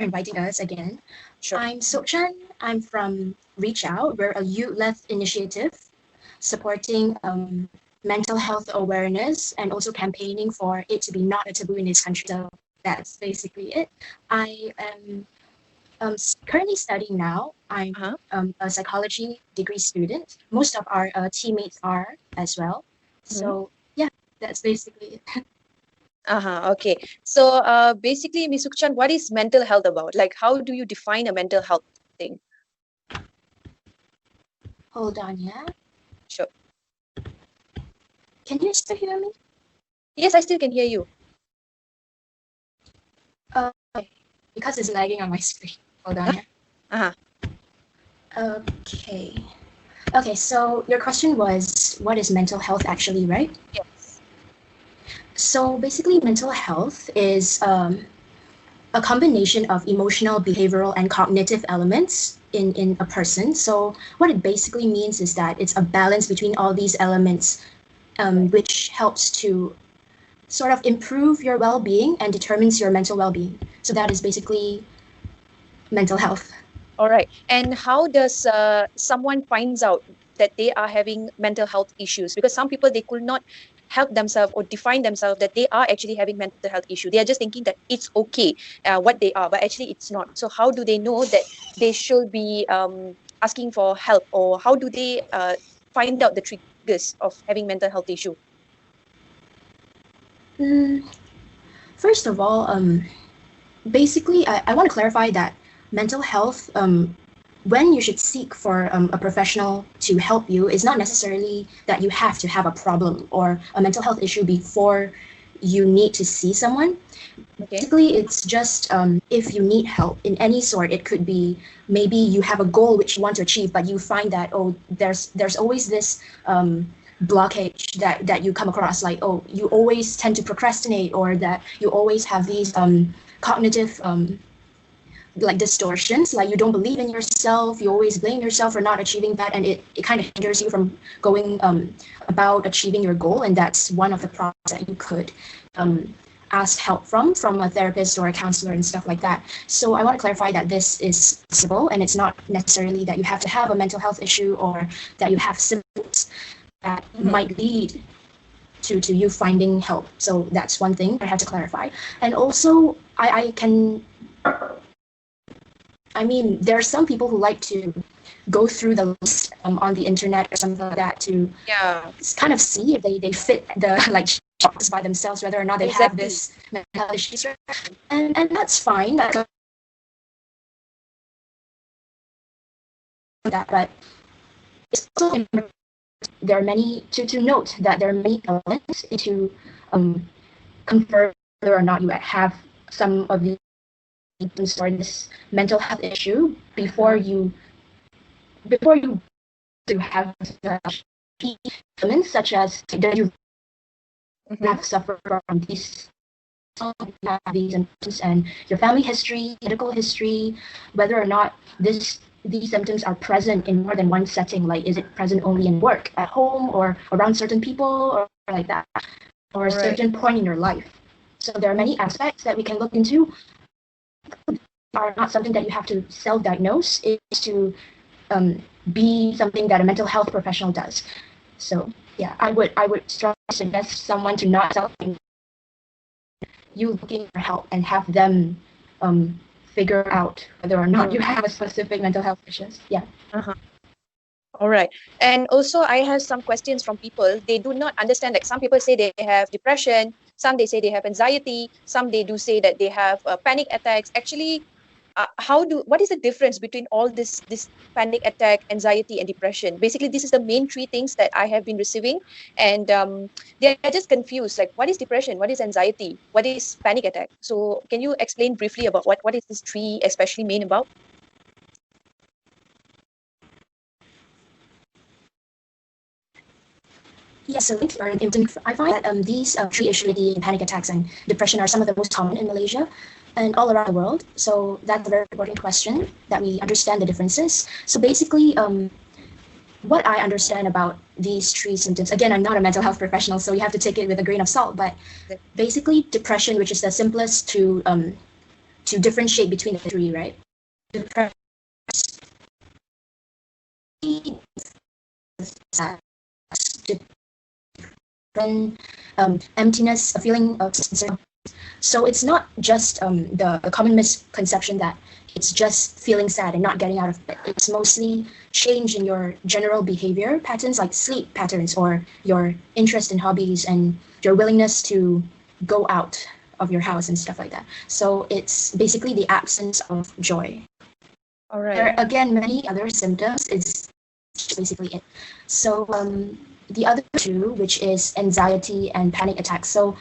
inviting us again. Sure. I'm Sook Chan. I'm from Reach Out. We're a youth-led initiative supporting mental health awareness and also campaigning for it to be not a taboo in this country. So that's basically it. I am currently studying now. I'm a psychology degree student. Most of our teammates are as well. So yeah, that's basically it. Okay. So basically, Ms Sook Chan, what is mental health about? Like, how do you define a mental health thing? Hold on, yeah. Sure. Can you still hear me? Yes, I still can hear you. Okay, because it's lagging on my screen. Hold on, yeah. Okay. Okay, so your question was, what is mental health actually, right? Yes. So basically, mental health is a combination of emotional, behavioral, and cognitive elements in a person. So what it basically means is that it's a balance between all these elements, which helps to sort of improve your well-being and determines your mental well-being. So that is basically mental health. All right. And how does someone finds out that they are having mental health issues? Because some people, they could not help themselves or define themselves that they are actually having mental health issue. They are just thinking that it's okay what they are, but actually it's not. So how do they know that they should be asking for help, or how do they find out the triggers of having mental health issue? First of all, basically, I want to clarify that mental health, when you should seek for a professional to help you, is not necessarily that you have to have a problem or a mental health issue before you need to see someone. Okay. Basically, it's just if you need help in any sort. It could be maybe you have a goal which you want to achieve, but you find that, oh, there's always this blockage that you come across, like, oh, you always tend to procrastinate, or that you always have these cognitive like distortions, like you don't believe in yourself, you always blame yourself for not achieving that, and it kind of hinders you from going about achieving your goal. And that's one of the problems that you could ask help from a therapist or a counselor and stuff like that. So I want to clarify that this is possible, and it's not necessarily that you have to have a mental health issue or that you have symptoms that might lead to you finding help. So that's one thing I have to clarify. And also, I mean, there are some people who like to go through the list on the internet or something like that to kind of see if they fit the like boxes by themselves, whether or not they have this mental health issues. And that's fine. That, but it's also important. There are many to note that there are many elements to confirm whether or not you have some of the or this mental health issue before you to have elements such as that you have suffered from these symptoms and your family history, medical history, whether or not these symptoms are present in more than one setting. Like, is it present only in work, at home, or around certain people, or like that, or a certain point in your life? So there are many aspects that we can look into. Are not something that you have to self-diagnose. It's to be something that a mental health professional does. So yeah, I would strongly suggest someone to not self-diagnose. You looking for help and have them figure out whether or not you have a specific mental health issues. Yeah. All right. And also, I have some questions from people. They do not understand. Like, some people say they have depression, some they say they have anxiety, some they do say that they have panic attacks. Actually, what is the difference between all this panic attack, anxiety, and depression? Basically, this is the main three things that I have been receiving, and they are just confused. Like, what is depression? What is anxiety? What is panic attack? So, can you explain briefly about what is this three especially main about? Yes, so I find that these three issues, the panic attacks and depression, are some of the most common in Malaysia and all around the world. So that's a very important question, that we understand the differences. So basically, what I understand about these three symptoms, again, I'm not a mental health professional, so you have to take it with a grain of salt, but basically depression, which is the simplest to to differentiate between the three, right? Depression, emptiness, a feeling of so it's not just the common misconception that it's just feeling sad and not getting out of bed. It's mostly change in your general behavior patterns, like sleep patterns, or your interest in hobbies and your willingness to go out of your house and stuff like that. So it's basically the absence of joy. All right. There are, again, many other symptoms. It's basically it. So the other two, which is anxiety and panic attacks. So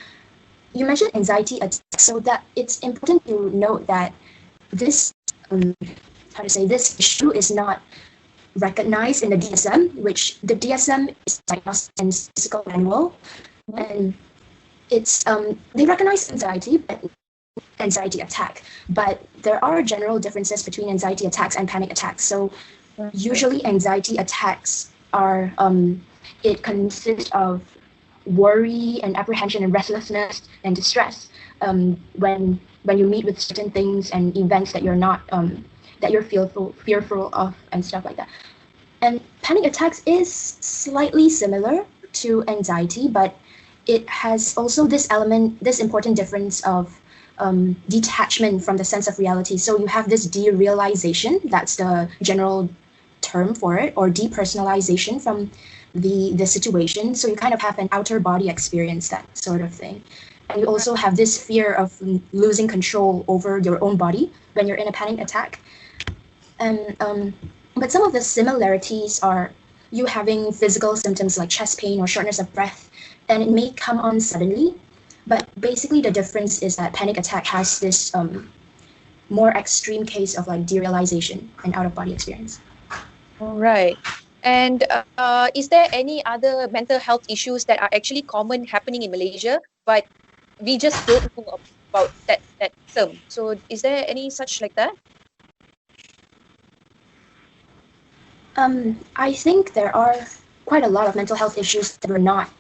you mentioned anxiety attacks, so that it's important to note that this, this issue is not recognized in the DSM, which the DSM is Diagnostic and Statistical Manual, and it's they recognize anxiety attack, but there are general differences between anxiety attacks and panic attacks. So usually anxiety attacks are it consists of worry and apprehension and restlessness and distress when you meet with certain things and events that you're not that you're fearful of and stuff like that. And panic attacks is slightly similar to anxiety, but it has also this important difference of detachment from the sense of reality. So you have this derealization, that's the general term for it, or depersonalization from the situation. So you kind of have an outer body experience, that sort of thing. And you also have this fear of losing control over your own body when you're in a panic attack. And but some of the similarities are you having physical symptoms like chest pain or shortness of breath, and it may come on suddenly. But basically the difference is that panic attack has this more extreme case of like derealization and out-of-body experience. All right. And is there any other mental health issues that are actually common happening in Malaysia, but we just don't know about that term? So is there any such like that? I think there are quite a lot of mental health issues that we're not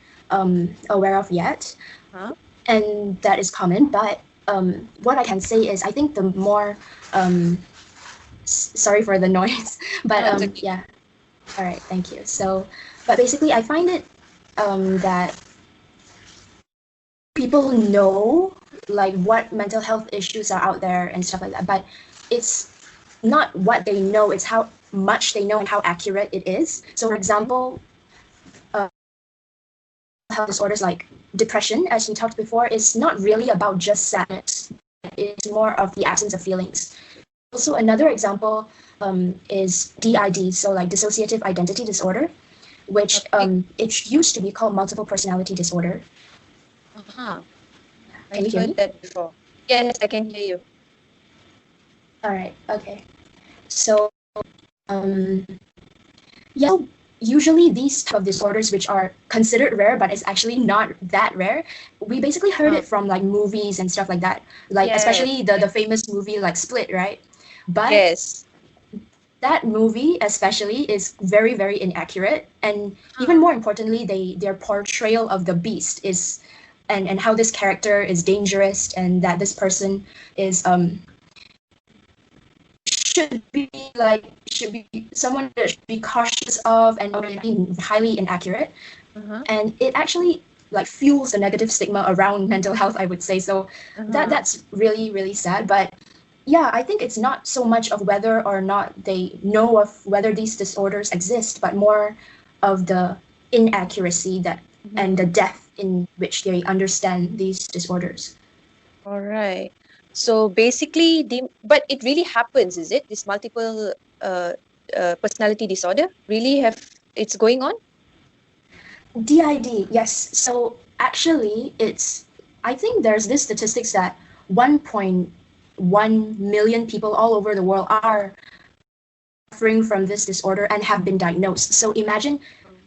aware of yet, and that is common. But what I can say is, I think the more sorry for the noise, but okay. Yeah. All right, thank you. So, but basically, I find it that people know like what mental health issues are out there and stuff like that, but it's not what they know, it's how much they know and how accurate it is. So, for example, health disorders like depression, as we talked before, is not really about just sadness. It's more of the absence of feelings. Also, another example is DID, so like dissociative identity disorder, which it used to be called multiple personality disorder. Can you you hear me? heard that before? Yes, I can hear you. All right, okay. So, yeah, usually these type of disorders, which are considered rare, but it's actually not that rare, we basically heard it from like movies and stuff like that, like especially the famous movie like Split, right? But yes, that movie especially is very, very inaccurate, and even more importantly, their portrayal of the beast is and how this character is dangerous, and that this person is should be someone that should be cautious of, and be highly inaccurate. And it actually like fuels the negative stigma around mental health, I would say. So that's really, really sad. But yeah, I think it's not so much of whether or not they know of whether these disorders exist, but more of the inaccuracy that and the depth in which they understand these disorders. All right. So basically, but it really happens, is it? This multiple personality disorder really it's going on? DID, yes. So actually, I think there's this statistics that 1.1 million people all over the world are suffering from this disorder and have been diagnosed. So imagine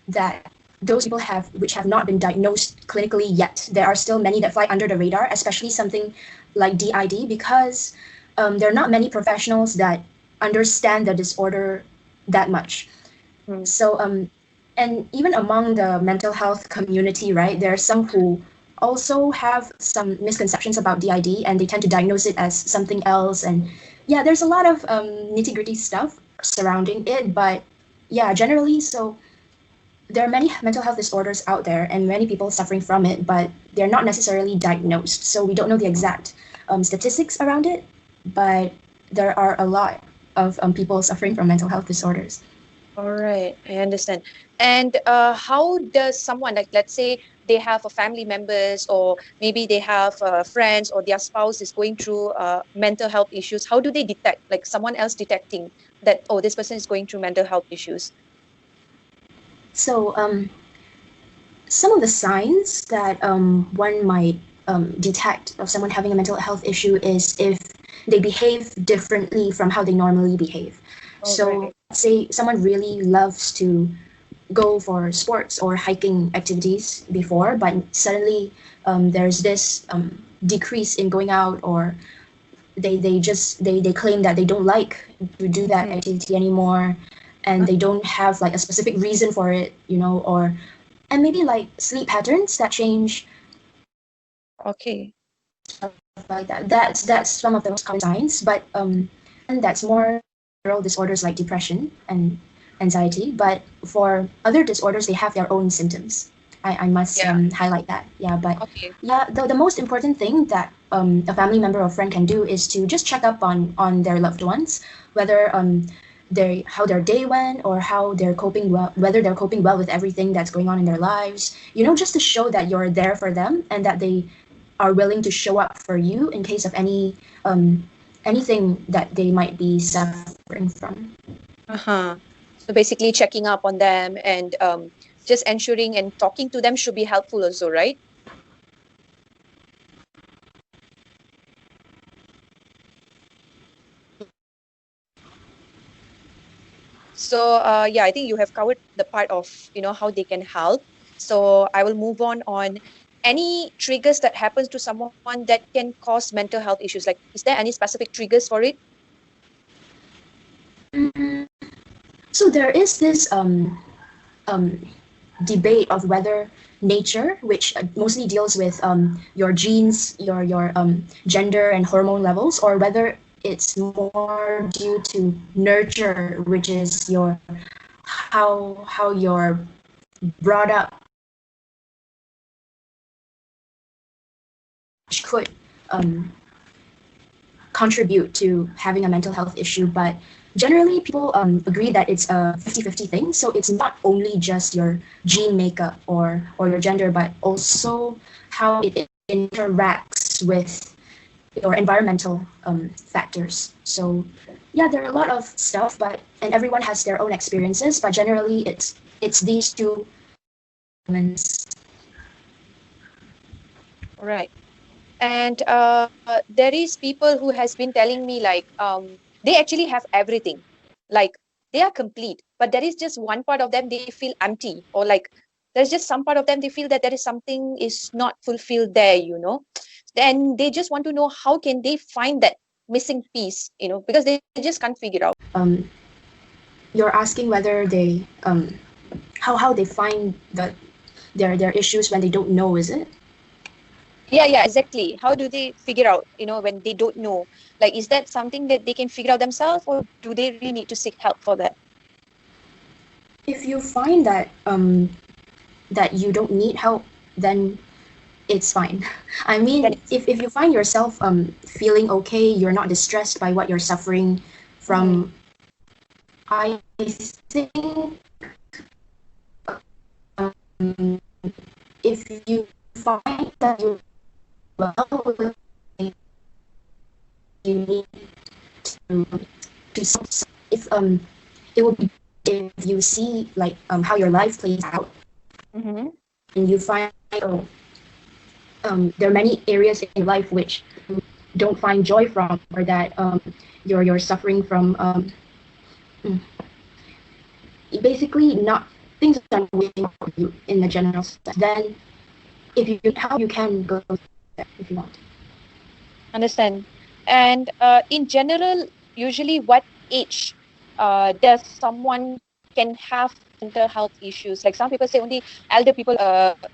that those people which have not been diagnosed clinically yet. There are still many that fly under the radar, especially something like DID, because there are not many professionals that understand the disorder that much. So and even among the mental health community, right, there are some who also have some misconceptions about DID, and they tend to diagnose it as something else. And yeah, there's a lot of nitty-gritty stuff surrounding it, but yeah, generally, so there are many mental health disorders out there and many people suffering from it, but they're not necessarily diagnosed. So we don't know the exact statistics around it, but there are a lot of people suffering from mental health disorders. All right, I understand. And how does someone, like, let's say they have a family members, or maybe they have friends, or their spouse is going through mental health issues, how do they detect, like someone else detecting that, oh, this person is going through mental health issues? So some of the signs that one might detect of someone having a mental health issue is if they behave differently from how they normally behave. So say someone really loves to go for sports or hiking activities before, but suddenly there's this decrease in going out, or they claim that they don't like to do that activity anymore, and they don't have like a specific reason for it, and maybe like sleep patterns that change. Okay. Like that. That's some of the most common signs, but and that's more disorders like depression and anxiety. But for other disorders, they have their own symptoms. I must highlight that. Yeah, but the most important thing that a family member or friend can do is to just check up on their loved ones, whether how their day went, or how they're coping well, whether they're coping well with everything that's going on in their lives. Just to show that you're there for them and that they are willing to show up for you in case of anything that they might be suffering from. So basically checking up on them and just ensuring and talking to them should be helpful also, right? So yeah, I think you have covered the part of how they can help. So I will move on any triggers that happens to someone that can cause mental health issues. Like, is there any specific triggers for it? So there is this debate of whether nature, which mostly deals with your genes, your gender and hormone levels, or whether it's more due to nurture, which is your how you're brought up, which could contribute to having a mental health issue. But generally, people agree that it's a 50-50 thing. So it's not only just your gene makeup or your gender, but also how it interacts with your environmental factors. So yeah, there are a lot of stuff, and everyone has their own experiences. But generally, it's these two elements. Right. And there is people who has been telling me like they actually have everything, like they are complete, but there is just one part of them they feel empty, or like there's just some part of them they feel that there is something is not fulfilled there, then they just want to know how can they find that missing piece, because they just can't figure out. You're asking whether they how they find their issues when they don't know, is it? Yeah, exactly. How do they figure out, when they don't know? Like, is that something that they can figure out themselves, or do they really need to seek help for that? If you find that that you don't need help, then it's fine. I mean, if you find yourself feeling okay, you're not distressed by what you're suffering from, I think if you find that you're well, you need to if it will be if you see like how your life plays out, and you find there are many areas in your life which you don't find joy from, or that you're suffering from basically not things are waiting for you in the general sense. Then if you need help, you can go there if you want. Understand. And in general, usually what age does someone can have mental health issues? Like some people say only elder people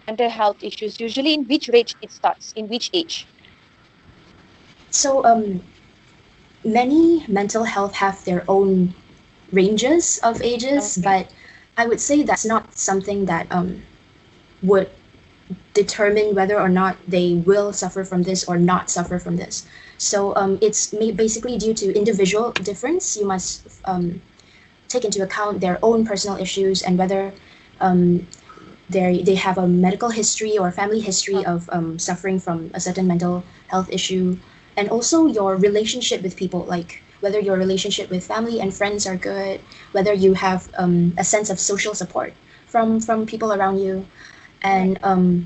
mental health issues. Usually in which range it starts? In which age? So many mental health have their own ranges of ages, Okay. but I would say that's not something that would determine whether or not they will suffer from this or not suffer from this. So it's basically due to individual difference. You must take into account their own personal issues and whether they have a medical history or family history of suffering from a certain mental health issue, and also your relationship with people, like whether your relationship with family and friends are good, whether you have a sense of social support from people around you, and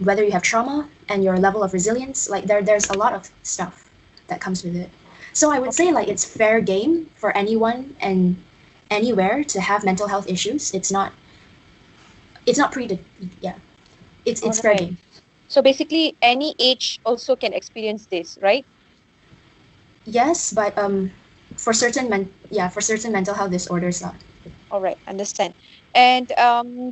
whether you have trauma and your level of resilience. Like there's a lot of stuff that comes with it. So I would say like it's fair game for anyone and anywhere to have mental health issues. It's not yeah. It's fair Alright. game. So basically any age also can experience this, right? Yes, but for certain mental health disorders. All right, understand. And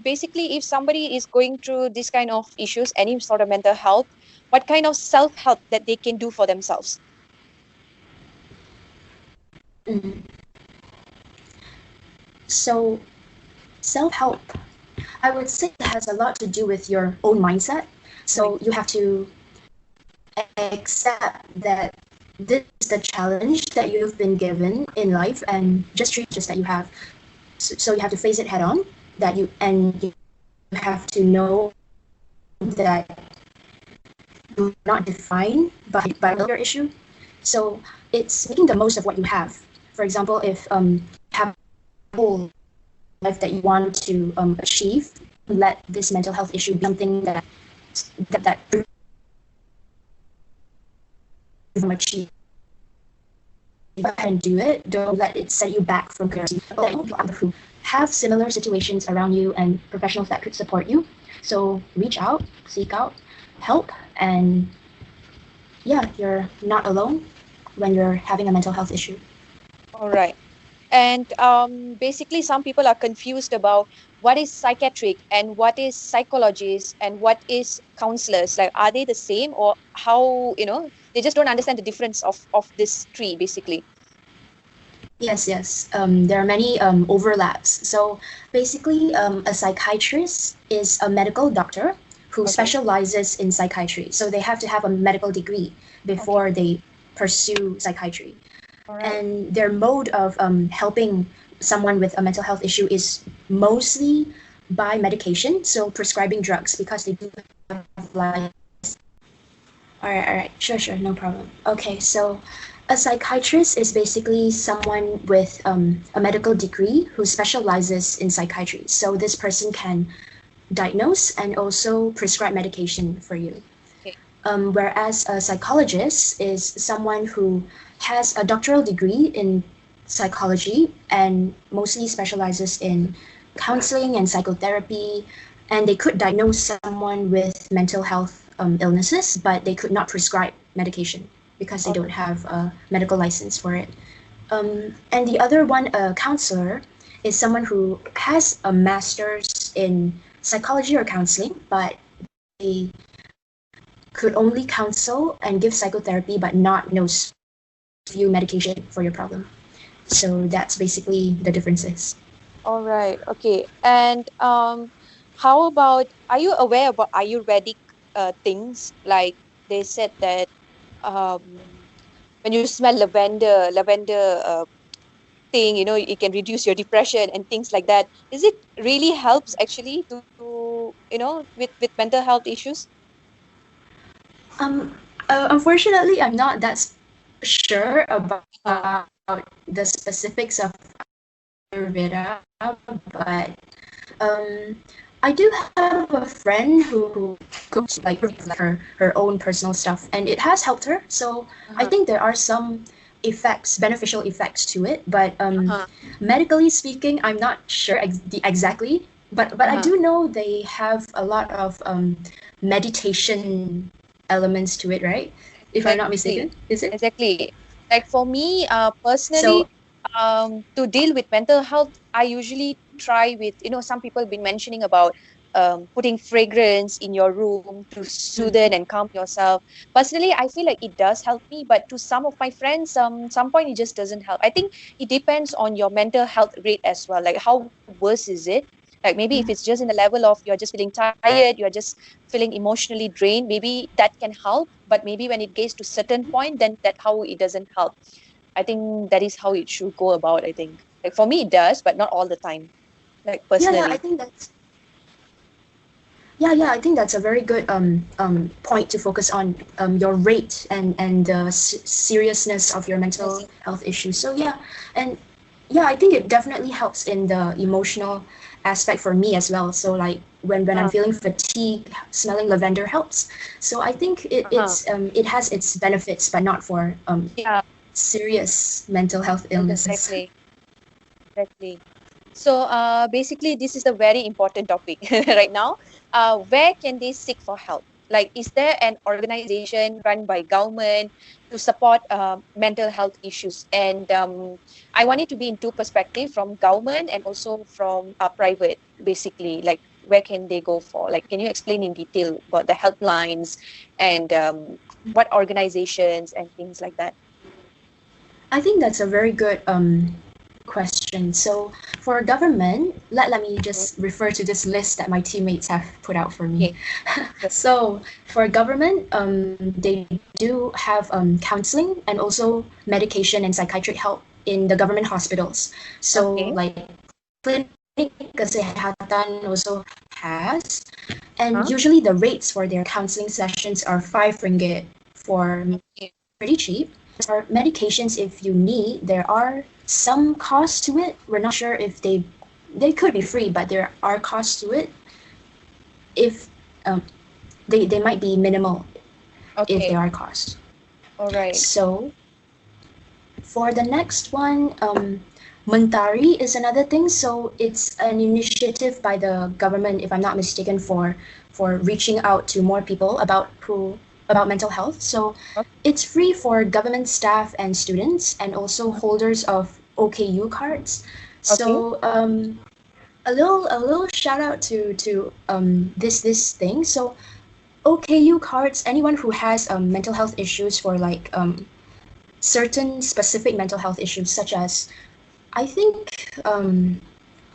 basically, if somebody is going through this kind of issues, any sort of mental health, what kind of self-help that they can do for themselves? So self-help, I would say, has a lot to do with your own mindset. So you have to accept that this is the challenge that you've been given in life, and just treat just that you have. So you have to face it head on. You have to know that you're not defined by your issue. So it's making the most of what you have. For example, if you have a goal life that you want to achieve, let this mental health issue be something that achieve. Go ahead and do it. Don't let it set you back from clarity. Let people who have similar situations around you and professionals that could support you. So reach out, seek out help, and yeah, you're not alone when you're having a mental health issue. All right. And basically, some people are confused about what is psychiatric and what is psychologist and what is counselors. Like, are they the same, or how, they just don't understand the difference of this tree, basically. Yes. There are many overlaps. So basically, a psychiatrist is a medical doctor who specializes in psychiatry. So they have to have a medical degree before they pursue psychiatry. And their mode of helping someone with a mental health issue is mostly by medication, so prescribing drugs, because they do have like. All right, sure, no problem. Okay, so a psychiatrist is basically someone with a medical degree who specializes in psychiatry. So this person can diagnose and also prescribe medication for you. Whereas a psychologist is someone who has a doctoral degree in psychology and mostly specializes in counseling and psychotherapy, and they could diagnose someone with mental health illnesses, but they could not prescribe medication because they don't have a medical license for it. And the other one, a counselor, is someone who has a master's in psychology or counseling, but they could only counsel and give psychotherapy, but not you medication for your problem. So that's basically the differences. All right. Okay. And how about, are you aware about Ayurvedic things? Like they said that when you smell lavender thing, it can reduce your depression and things like that. Is it really helps actually to with mental health issues? Unfortunately, I'm not that sure about the specifics of Ayurveda, but I do have a friend who cooks like her own personal stuff, and it has helped her. So I think there are some beneficial effects to it, but medically speaking, I'm not sure exactly. But I do know they have a lot of meditation elements to it, right? If I'm not mistaken, is it? Exactly. Like for me, personally, to deal with mental health, I usually try with, some people have been mentioning about putting fragrance in your room to soothe and calm yourself. Personally, I feel like it does help me, but to some of my friends, some point it just doesn't help. I think it depends on your mental health rate as well. Like how worse is it? Like maybe if it's just in the level of you're just feeling tired, you're just feeling emotionally drained, maybe that can help. But maybe when it gets to certain point, then that how it doesn't help. I think that is how it should go about, I think. Like for me it does, but not all the time. Like Yeah, personally. I think that's I think that's a very good point to focus on your rate and the seriousness of your mental health issues. So and I think it definitely helps in the emotional aspect for me as well. So like when I'm feeling fatigue, smelling lavender helps. So I think it has its benefits, but not for Yeah, serious mental health illnesses. exactly. So basically, this is a very important topic right now. Where can they seek for help? Like, is there an organization run by government to support mental health issues? And I want it to be in two perspectives, from government and also from private, basically. Like, where can they go for? Like, can you explain in detail about the helplines and what organizations and things like that? I think that's a very good question. So for government, let me just refer to this list that my teammates have put out for me. Okay. So for government, they do have counseling and also medication and psychiatric help in the government hospitals. So Okay. like clinic Kesihatan also has, and usually the rates for their counseling sessions are 5 ringgit for pretty cheap. For medications, if you need, there are some costs to it. We're not sure if they could be free, but there are costs to it. If they might be minimal if there are costs. All right. So for the next one, MENTARI is another thing. So it's an initiative by the government, if I'm not mistaken, for reaching out to more people about mental health. So it's free for government staff and students, and also holders of OKU cards. So a little shout out to this thing. So OKU cards, anyone who has mental health issues for like certain specific mental health issues, such as I think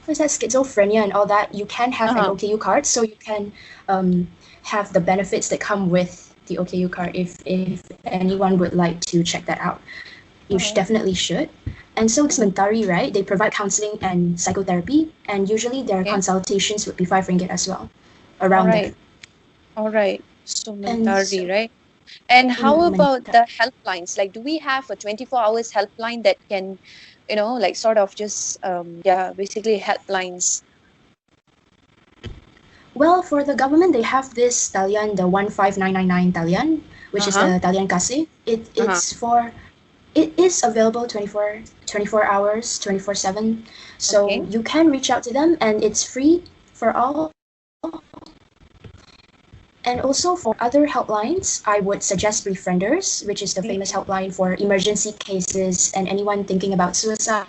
what's that, schizophrenia and all that, you can have an OKU card, so you can have the benefits that come with the OKU card. If anyone would like to check that out, you definitely should. And so it's MENTARI, right? They provide counseling and psychotherapy, and usually their consultations would be 5 ringgit as well, around there. All right. So MENTARI, right? And how about the helplines? Like, do we have a 24 hours helpline that can, like sort of just, basically helplines? Well, for the government, they have this Talian, the 15999 Talian, which is the Talian Kasih. It is available 24 hours, 24/7. So you can reach out to them, and it's free for all. And also for other helplines, I would suggest Befrienders, which is the famous helpline for emergency cases and anyone thinking about suicide.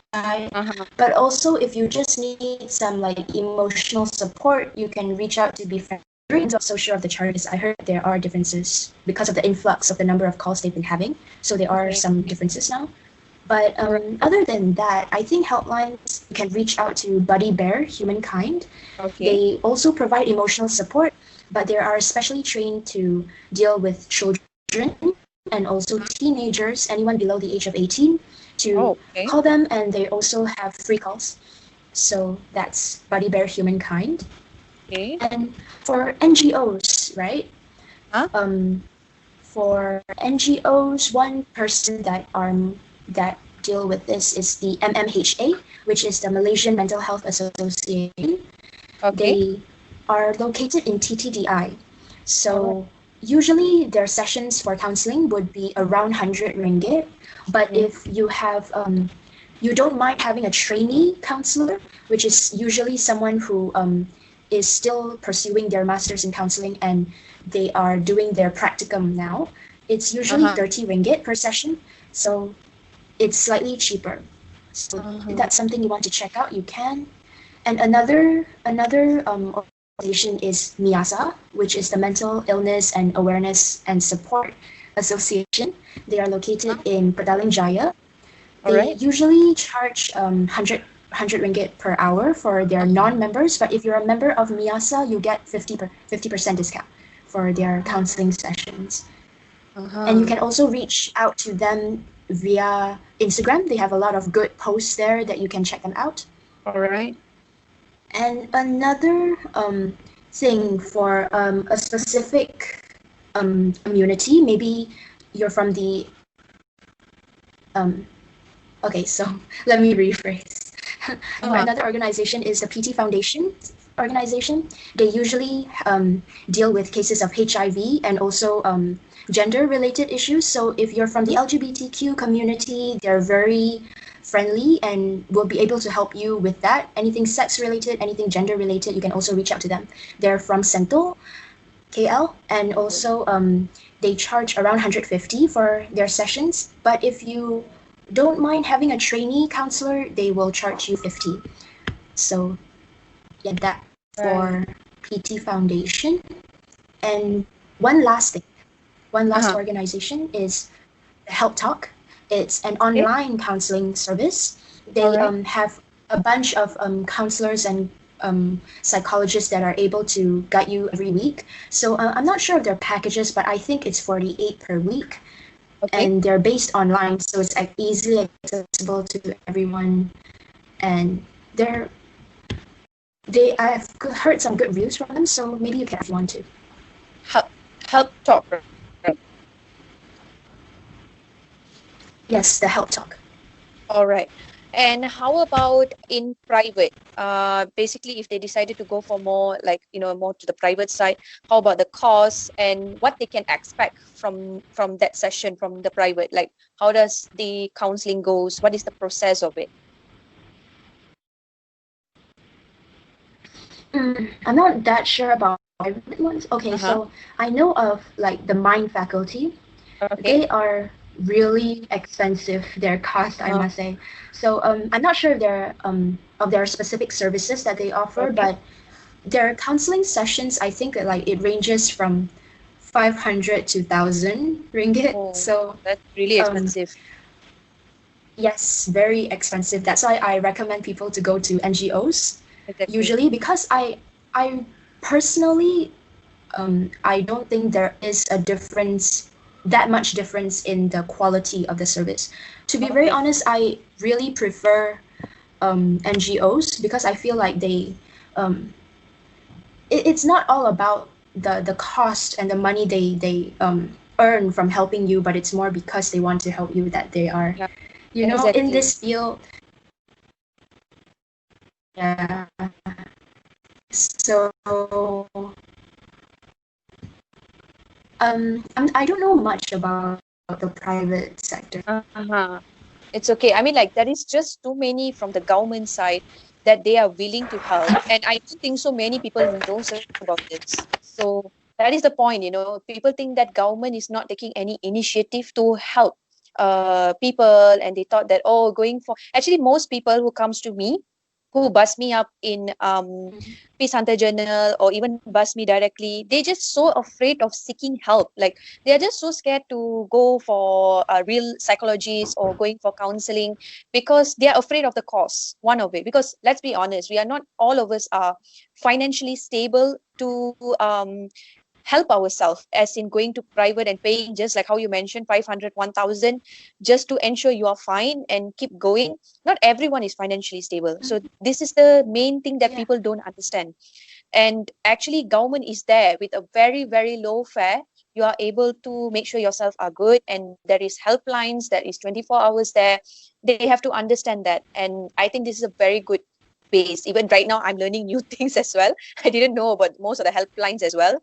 But also, if you just need some like emotional support, you can reach out to Befrienders. I'm not so sure of the charges. I heard there are differences because of the influx of the number of calls they've been having. So there are some differences now. But other than that, I think helplines, you can reach out to Buddy Bear Humankind. They also provide emotional support, but they are especially trained to deal with children and also teenagers, anyone below the age of 18, to call them, and they also have free calls. So that's Buddy Bear Humankind. And for NGOs, right? For NGOs, one person that deal with this is the MMHA, which is the Malaysian Mental Health Association. They are located in TTDI. So usually their sessions for counseling would be around 100 ringgit. But if you have you don't mind having a trainee counselor, which is usually someone who is still pursuing their master's in counseling and they are doing their practicum now, it's usually 30 ringgit per session. So it's slightly cheaper. So if that's something you want to check out, you can. And another organization is MIASA, which is the Mental Illness and Awareness and Support Association. They are located in Petaling Jaya. They usually charge 100 ringgit per hour for their non-members, but if you're a member of MIASA, you get 50% discount for their counseling sessions. And you can also reach out to them via Instagram. They have a lot of good posts there that you can check them out. All right. And another thing for a specific community, maybe you're from the okay, so let me rephrase. Another organization is the PT Foundation organization. They usually deal with cases of HIV and also gender-related issues. So if you're from the LGBTQ community, they're very friendly and will be able to help you with that. Anything sex-related, anything gender-related, you can also reach out to them. They're from Sentul, KL, and also they charge around 150 for their sessions. But if you don't mind having a trainee counselor, they will charge you 50. So yeah, that for PT Foundation. And one last organization is Help Talk. It's an online counseling service. They have a bunch of counselors and psychologists that are able to guide you every week. So I'm not sure of their packages, but I think it's 48 per week. And they're based online, so it's like easily accessible to everyone. And I've heard some good reviews from them, so maybe you can if you want to. Help Talk. Yes, the Help Talk. All right. And how about in private? Basically, if they decided to go for more more to the private side, how about the cost and what they can expect from that session from the private? Like, how does the counseling goes? What is the process of it? I'm not that sure about private ones. Okay, so I know of like the Mind faculty. They are really expensive, their cost, I must say. So I'm not sure of their specific services that they offer, but their counseling sessions, I think like it ranges from 500 to 1,000 ringgit. So that's really expensive. Yes, very expensive. That's why I recommend people to go to NGOs usually, because I personally I don't think there is that much difference in the quality of the service. To be very honest, I really prefer NGOs because I feel like they it's not all about the cost and the money they earn from helping you, but it's more because they want to help you that they are in this field. Yeah. So I don't know much about the private sector. It's okay. I mean, like, there is just too many from the government side that they are willing to help. And I don't think so many people knows about this. So that is the point, people think that government is not taking any initiative to help people. And they thought that, actually most people who comes to me, who buzz me up in Peace Hunter Journal or even buzz me directly, they're just so afraid of seeking help. Like, they're just so scared to go for a real psychologist or going for counseling because they're afraid of the cost, one of it. Because let's be honest, we are not, all of us are financially stable to help ourselves, as in going to private and paying, just like how you mentioned, 500, 1,000, just to ensure you are fine and keep going. Not everyone is financially stable. So this is the main thing that people don't understand. And actually, government is there with a very, very low fare. You are able to make sure yourself are good, and there is helplines, there is 24 hours there. They have to understand that. And I think this is a very good base. Even right now, I'm learning new things as well. I didn't know about most of the helplines as well.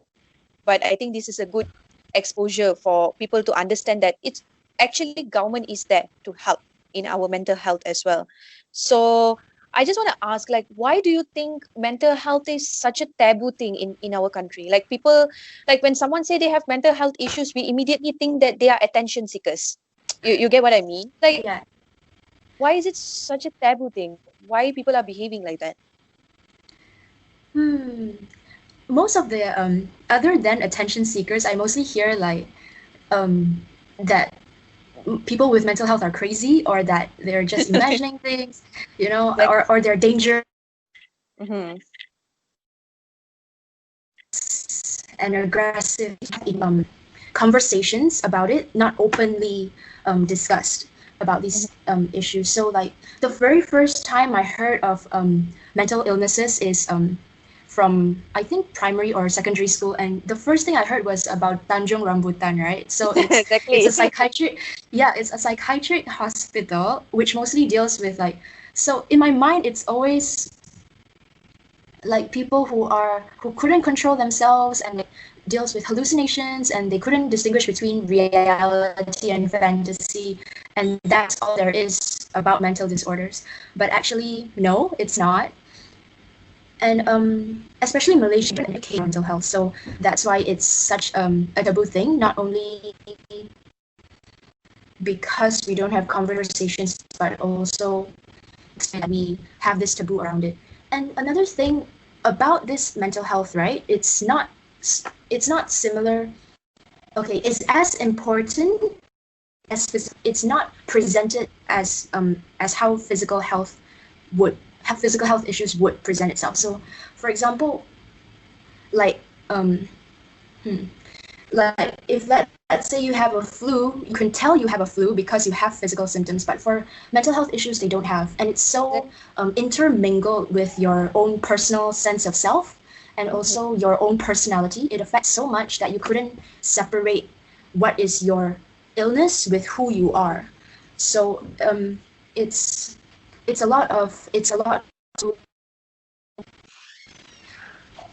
But I think this is a good exposure for people to understand that it's actually government is there to help in our mental health as well. So I just want to ask, like, why do you think mental health is such a taboo thing in our country? Like, people, like, when someone say they have mental health issues, we immediately think that they are attention seekers. You get what I mean? Like, why is it such a taboo thing? Why people are behaving like that? Most of the other than attention seekers, I mostly hear like that people with mental health are crazy, or that they're just imagining things, Like, or they're dangerous mhm. and aggressive. Conversations about it, not openly discussed about these issues. So like the very first time I heard of mental illnesses is from I think primary or secondary school, and the first thing I heard was about Tanjung Rambutan, right? So it's Exactly. a psychiatric, yeah, it's a psychiatric hospital which mostly deals with like, so in my mind it's always like people who couldn't control themselves, and it deals with hallucinations, and they couldn't distinguish between reality and fantasy, and that's all there is about mental disorders. But actually no, it's not. And especially Malaysia educate mental health, so that's why it's such a taboo thing, not only because we don't have conversations, but also we have this taboo around it. And another thing about this mental health, right? It's not similar. Okay, it's as important as it's not presented as how physical health issues would present itself. So, for example, like like if let's say you have a flu, you can tell you have a flu because you have physical symptoms, but for mental health issues they don't have, and it's so intermingled with your own personal sense of self and also your own personality. It affects so much that you couldn't separate what is your illness with who you are. So it's a lot to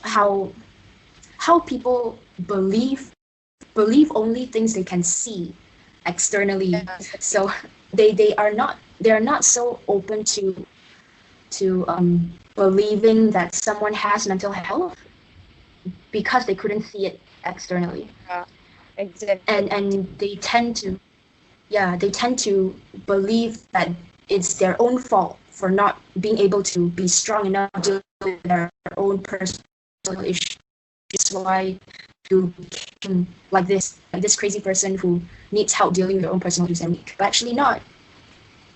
how people believe only things they can see externally. Yeah. So they are not so open to believing that someone has mental health because they couldn't see it externally. Yeah, exactly. And they tend to believe that it's their own fault for not being able to be strong enough to deal with their own personal issues. Why you became like this crazy person who needs help dealing with their own personal issues and weak. But actually not.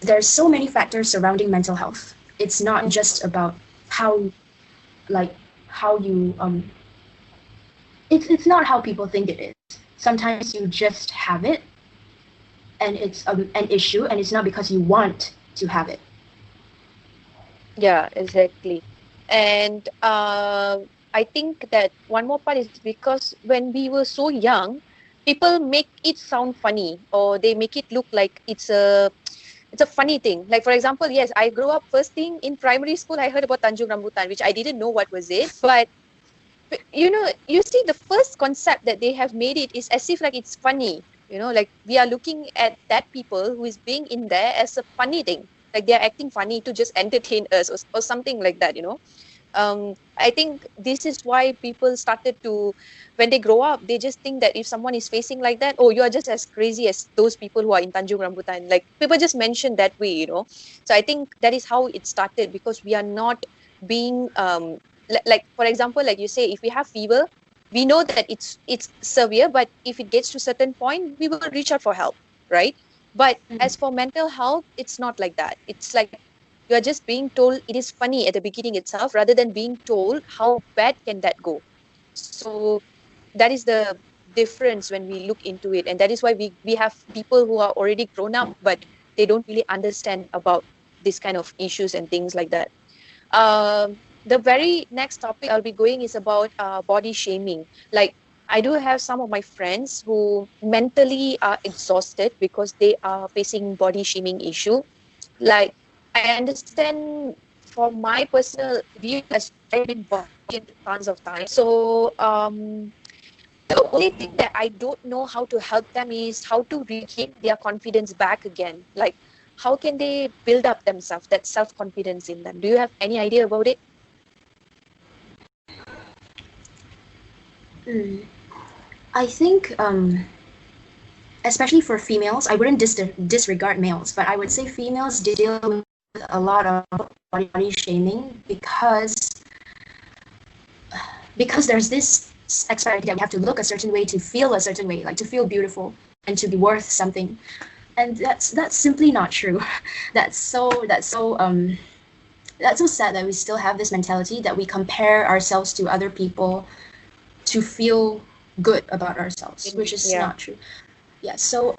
There's so many factors surrounding mental health. It's not just about how you it's not how people think it is. Sometimes you just have it, and it's an issue, and it's not because you want to have it. Yeah, exactly. And I think that one more part is because when we were so young, people make it sound funny, or they make it look like it's a funny thing. Like, for example, yes, I grew up first thing in primary school, I heard about Tanjung Rambutan, which I didn't know what was it. But you see, the first concept that they have made it is as if like it's funny. Like we are looking at that people who is being in there as a funny thing. Like they are acting funny to just entertain us, or something like that. I think this is why people started to, when they grow up, they just think that if someone is facing like that, oh, you are just as crazy as those people who are in Tanjung Rambutan. Like people just mention that way. So I think that is how it started, because we are not being like, for example, like you say, if we have fever, we know that it's severe, but if it gets to a certain point, we will reach out for help, right? But as for mental health, it's not like that. It's like you are just being told it is funny at the beginning itself, rather than being told how bad can that go. So that is the difference when we look into it, and that is why we have people who are already grown up, but they don't really understand about this kind of issues and things like that. The very next topic I'll be going is about body shaming. Like, I do have some of my friends who mentally are exhausted because they are facing body shaming issue. Like, I understand from my personal view, as I've been volunteering tons of times. So the only thing that I don't know how to help them is how to regain their confidence back again. Like, how can they build up themselves, that self-confidence in them? Do you have any idea about it? I think especially for females, I wouldn't disregard males, but I would say females deal with a lot of body shaming because because there's this expectation that we have to look a certain way to feel a certain way, like to feel beautiful and to be worth something. And that's simply not true. That's so sad that we still have this mentality that we compare ourselves to other people to feel good about ourselves, which is not true. Yeah. So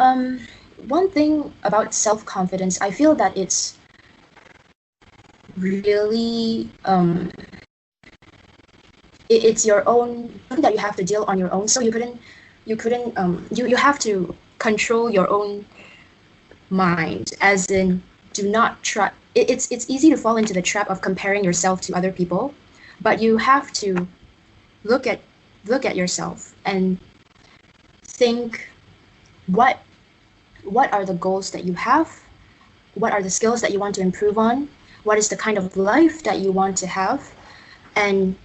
one thing about self-confidence, I feel that it's really it's your own something that you have to deal on your own. So you have to control your own mind, as in do not try. It's easy to fall into the trap of comparing yourself to other people, but you have to look at yourself and think what are the goals that you have, what are the skills that you want to improve on, what is the kind of life that you want to have, and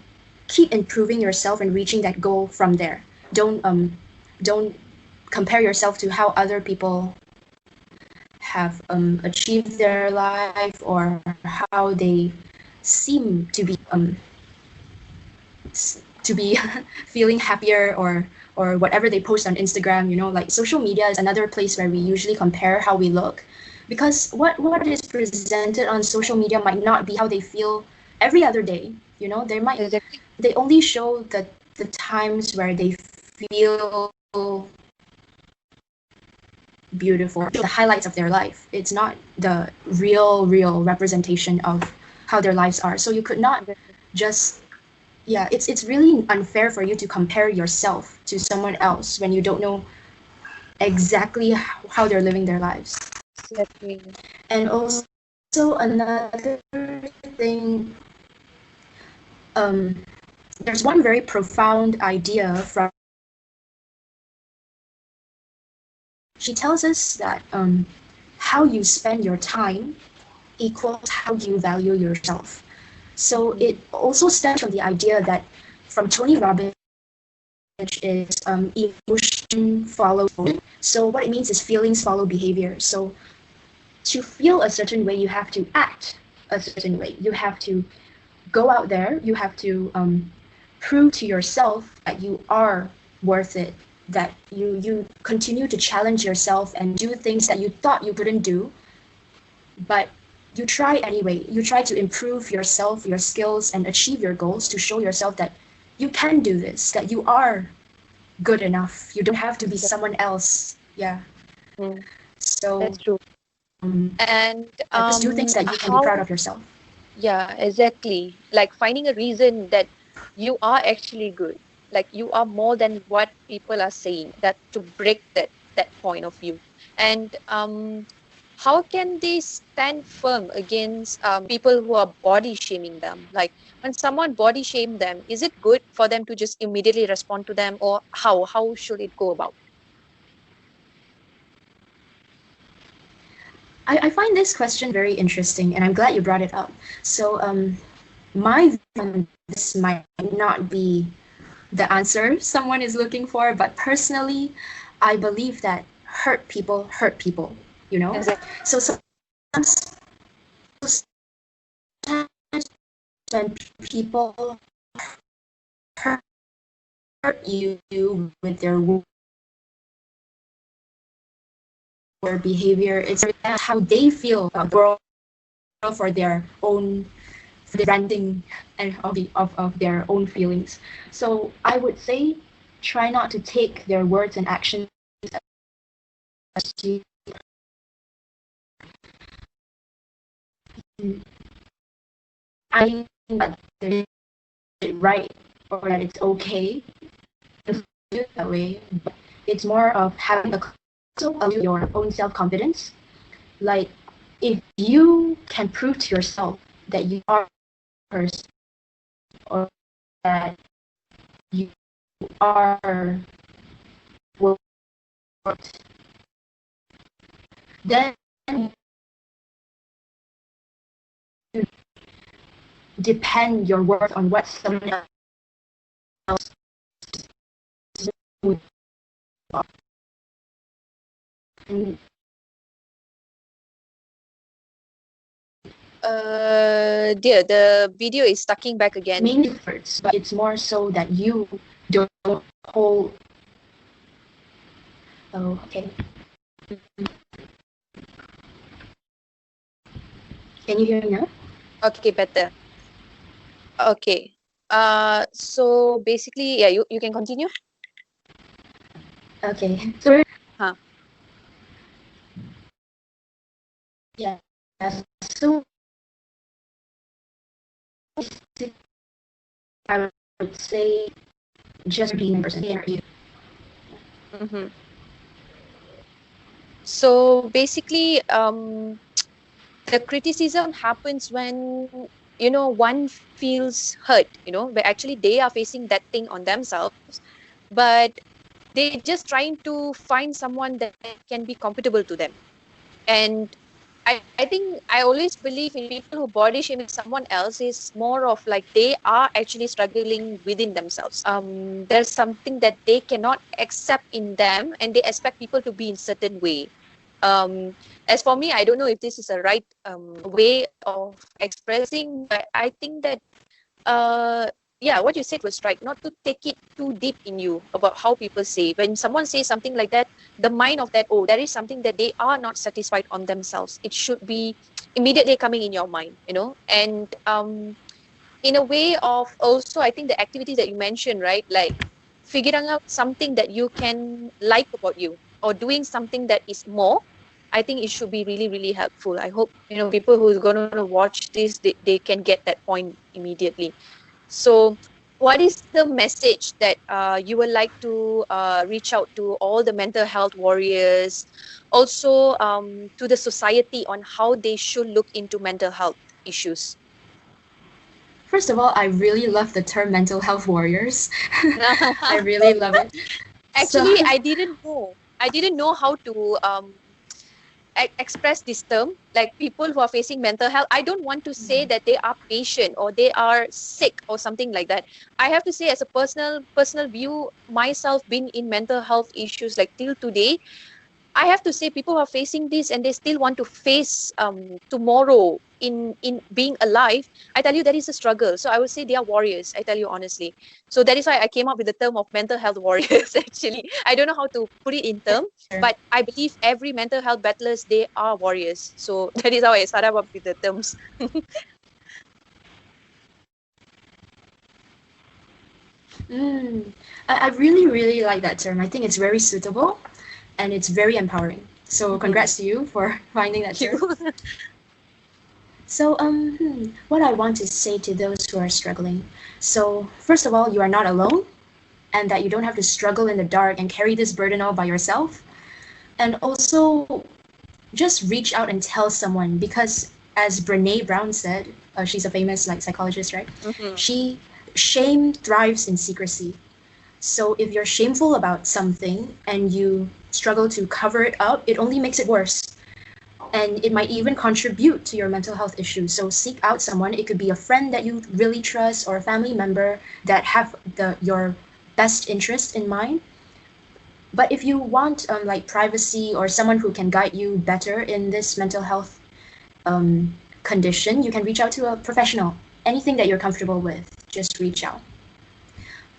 keep improving yourself and reaching that goal from there. Don't compare yourself to how other people have achieved their life or how they seem to be feeling happier or whatever they post on Instagram. You know, like social media is another place where we usually compare how we look, because what is presented on social media might not be how they feel every other day. You know, they only show the times where they feel beautiful, the highlights of their life. It's not the real representation of how their lives are. So you could not just it's really unfair for you to compare yourself to someone else when you don't know exactly how they're living their lives. Exactly. And also another thing, there's one very profound idea from. She tells us that how you spend your time equals how you value yourself. So it also stems from the idea that from Tony Robbins, which is emotion follows. So what it means is feelings follow behavior. So to feel a certain way, you have to act a certain way. You have to go out there. You have to prove to yourself that you are worth it, that you continue to challenge yourself and do things that you thought you couldn't do, but you try anyway. You try to improve yourself, your skills, and achieve your goals to show yourself that you can do this, that you are good enough. You don't have to be someone else. Yeah. So that's true. And just do things that you can be proud of yourself. Yeah, exactly. Like finding a reason that you are actually good, like you are more than what people are saying, that to break that point of view. And how can they stand firm against people who are body shaming them? Like when someone body shame them, is it good for them to just immediately respond to them, or how should it go about? I find this question very interesting, and I'm glad you brought it up. So my view on this might not be the answer someone is looking for, but personally, I believe that hurt people, you know? Exactly. So sometimes when people hurt you with their behavior, it's how they feel about the world for their own branding and of their own feelings. So I would say try not to take their words and actions as you I think that they're right or that it's okay to do it that way, but it's more of having your own self-confidence. Like if you can prove to yourself that you are a person or that you are worth, then you depend your worth on what someone else would. And Dear, the video is stucking back again. Mainly efforts, but it's more so that you don't hold. Oh, okay. Can you hear me now? Okay, better. Okay. So basically, yeah, you can continue. Okay. So, Huh. yeah. So, I would say just being a person. Mm-hmm. So basically, the criticism happens when, you know, one feels hurt, you know, but actually they are facing that thing on themselves, but they just trying to find someone that can be compatible to them. And I think I always believe in people who body shame someone else is more of like they are actually struggling within themselves. There's something that they cannot accept in them and they expect people to be in certain way. As for me, I don't know if this is a right way of expressing, but I think that yeah, what you said was right, not to take it too deep in you about how people say. When someone says something like that, the mind of that, oh, there is something that they are not satisfied on themselves. It should be immediately coming in your mind, you know. And in a way of also, I think the activities that you mentioned, right, like figuring out something that you can like about you or doing something that is more, I think it should be really, really helpful. I hope, you know, people who are going to watch this, they can get that point immediately. So what is the message that you would like to reach out to all the mental health warriors, also to the society on how they should look into mental health issues? First of all, I really love the term mental health warriors. I really love it. So, Actually, I didn't know. I didn't know how to express this term, like people who are facing mental health. I don't want to say that they are patient or they are sick or something like that. I have to say, as a personal view, myself being in mental health issues like till today, I have to say people who are facing this and they still want to face tomorrow in being alive. I tell you, that is a struggle. So I would say they are warriors. I tell you honestly. So that is why I came up with the term of mental health warriors. Actually, I don't know how to put it in term, but I believe every mental health battlers, they are warriors. So that is how I started up with the terms. I really, really like that term. I think it's very suitable and it's very empowering. So, congrats to you for finding that term. So, what I want to say to those who are struggling. So, first of all, you are not alone, and that you don't have to struggle in the dark and carry this burden all by yourself. And also, just reach out and tell someone, because as Brene Brown said, she's a famous like psychologist, right? She shame thrives in secrecy. So if you're shameful about something and you struggle to cover it up, it only makes it worse. And it might even contribute to your mental health issues. So seek out someone. It could be a friend that you really trust or a family member that have your best interest in mind. But if you want like privacy or someone who can guide you better in this mental health condition, you can reach out to a professional. Anything that you're comfortable with, just reach out.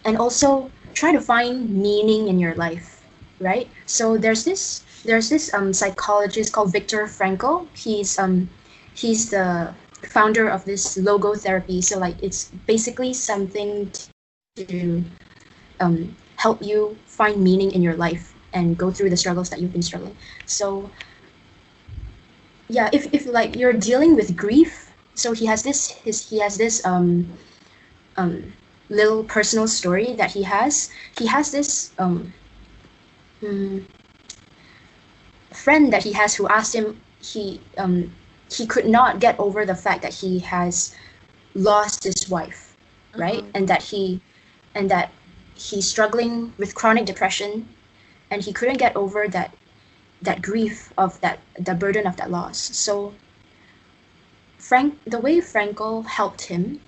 And also try to find meaning in your life, right? So there's this psychologist called Viktor Frankl. He's the founder of this logotherapy. So like it's basically something to help you find meaning in your life and go through the struggles that you've been struggling. So yeah, if like you're dealing with grief, so he has this little personal story that he has this friend that he has who asked him, he could not get over the fact that he has lost his wife, right? And that he's struggling with chronic depression, and he couldn't get over that grief of the burden of that loss. So the way Frankl helped him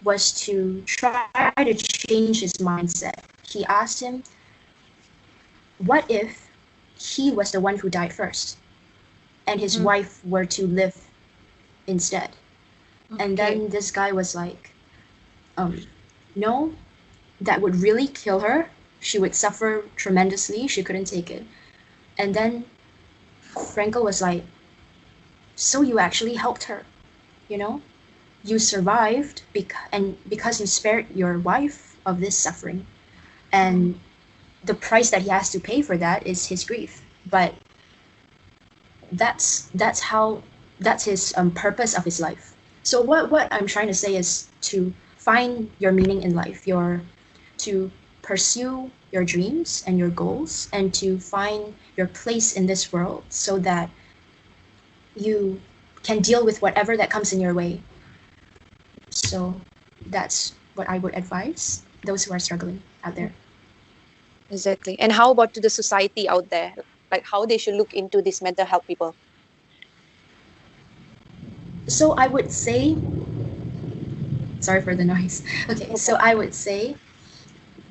was to try to change his mindset. He asked him, what if he was the one who died first and his wife were to live instead? And then this guy was like, no, that would really kill her. She would suffer tremendously. She couldn't take it. And then Frankel was like, so you actually helped her, you know? You survived because you spared your wife of this suffering. And the price that he has to pay for that is his grief. But that's his purpose of his life. So what I'm trying to say is to find your meaning in life, to pursue your dreams and your goals, and to find your place in this world so that you can deal with whatever that comes in your way. So that's what I would advise those who are struggling out there. Exactly. And how about to the society out there? Like how they should look into these mental health people? So I would say, sorry for the noise. Okay, so I would say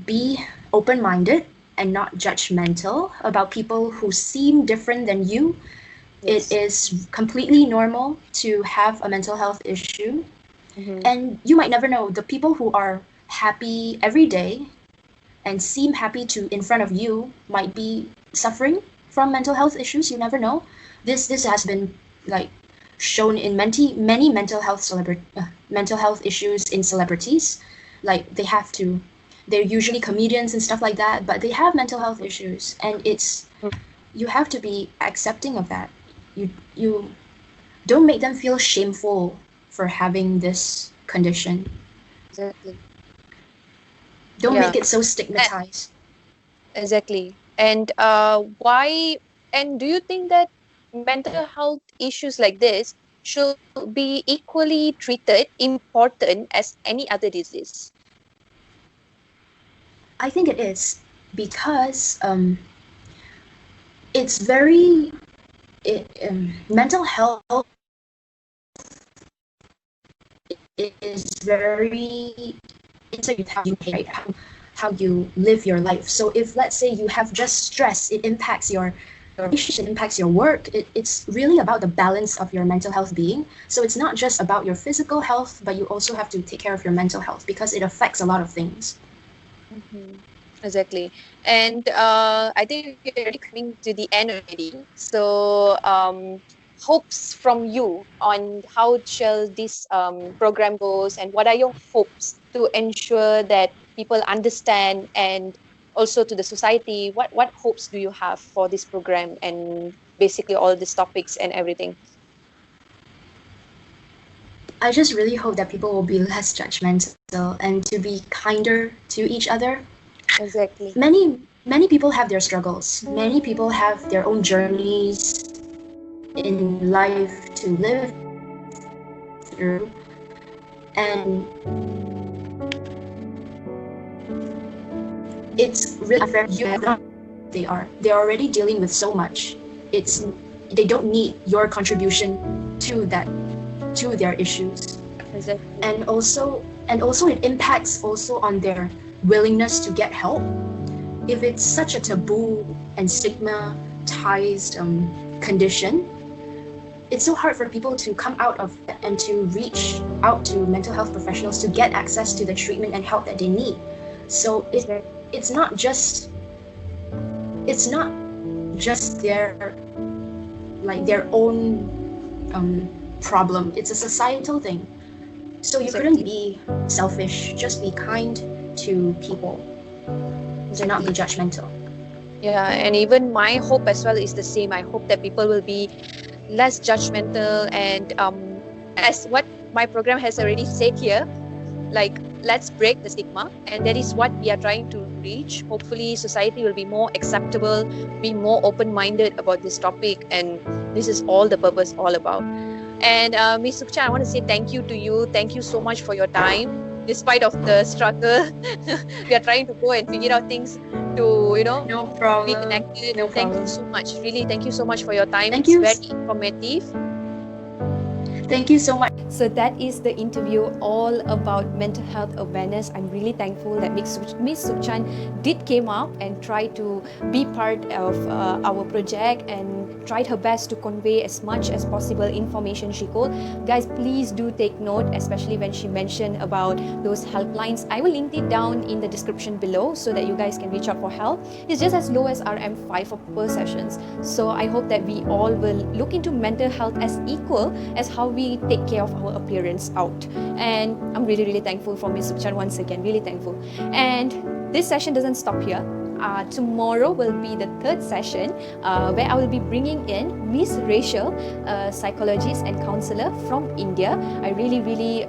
be open-minded and not judgmental about people who seem different than you. Yes. It is completely normal to have a mental health issue. And you might never know, the people who are happy every day and seem happy in front of you might be suffering from mental health issues. You never know. This has been like shown in many mental health issues in celebrities. Like they're usually comedians and stuff like that, but they have mental health issues, and you have to be accepting of that. You don't make them feel shameful for having this condition. Exactly. Don't make it so stigmatized. Exactly. And why? And do you think that mental health issues like this should be equally treated, important as any other disease? I think it is, because it's very mental health is very, it's like how you pay, right? How you live your life. So if let's say you have just stress, it impacts your relationship, it impacts your work. It's really about the balance of your mental health being. So it's not just about your physical health, but you also have to take care of your mental health because it affects a lot of things. Exactly. And I think we're already coming to the end already. So hopes from you on how shall this program goes, and what are your hopes to ensure that people understand, and also to the society, what hopes do you have for this program and basically all these topics and everything? I just really hope that people will be less judgmental and to be kinder to each other. Exactly. Many people have their struggles. Many people have their own journeys in life to live through, and it's really fair. They're already dealing with so much. They don't need your contribution to their issues. Exactly. And also it impacts also on their willingness to get help. If it's such a taboo and stigmatized condition, it's so hard for people to come out of it and to reach out to mental health professionals to get access to the treatment and help that they need. So it's not just their own problem. It's a societal thing. So you couldn't be selfish. Just be kind to people. Do not be judgmental. Yeah, and even my hope as well is the same. I hope that people will be less judgmental, and as what my program has already said here, like, let's break the stigma, and that is what we are trying to reach. Hopefully society will be more acceptable, be more open-minded about this topic, and this is all the purpose all about. And Ms Sook Chan, I want to say thank you to you. Thank you so much for your time. Despite of the struggle, we are trying to go and figure out things to, no problem. Be connected. No thank problem. you so much. Really, thank you so much for your time. Thank it's you. very informative. Thank you so much. So that is the interview all about mental health awareness. I'm really thankful that Ms Sook Chan did came up and tried to be part of our project and tried her best to convey as much as possible information she could. Guys, please do take note, especially when she mentioned about those helplines. I will link it down in the description below so that you guys can reach out for help. It's just as low as RM5 for per sessions. So I hope that we all will look into mental health as equal as how we take care of our appearance out. And I'm really, really thankful for Ms Sook Chan once again, really thankful. And this session doesn't stop here. Tomorrow will be the third session where I will be bringing in Ms Rachel, psychologist and counselor from India. I really, really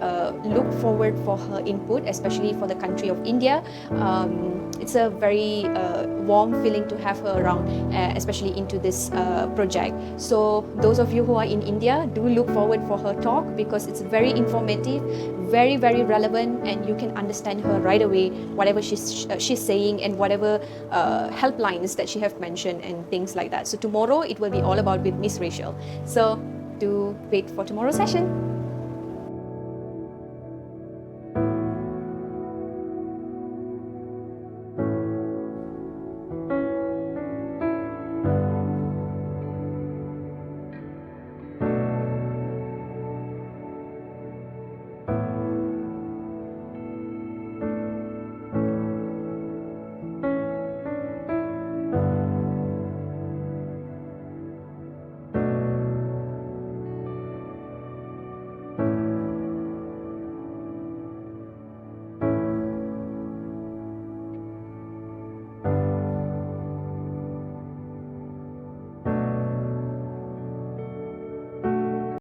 look forward for her input, especially for the country of India. It's a very warm feeling to have her around, especially into this project. So those of you who are in India, do look forward for her talk because it's very informative, very, very relevant, and you can understand her right away, whatever she's saying and whatever helplines that she have mentioned and things like that. So tomorrow it will be all about with Miss Rachel. So do wait for tomorrow's session.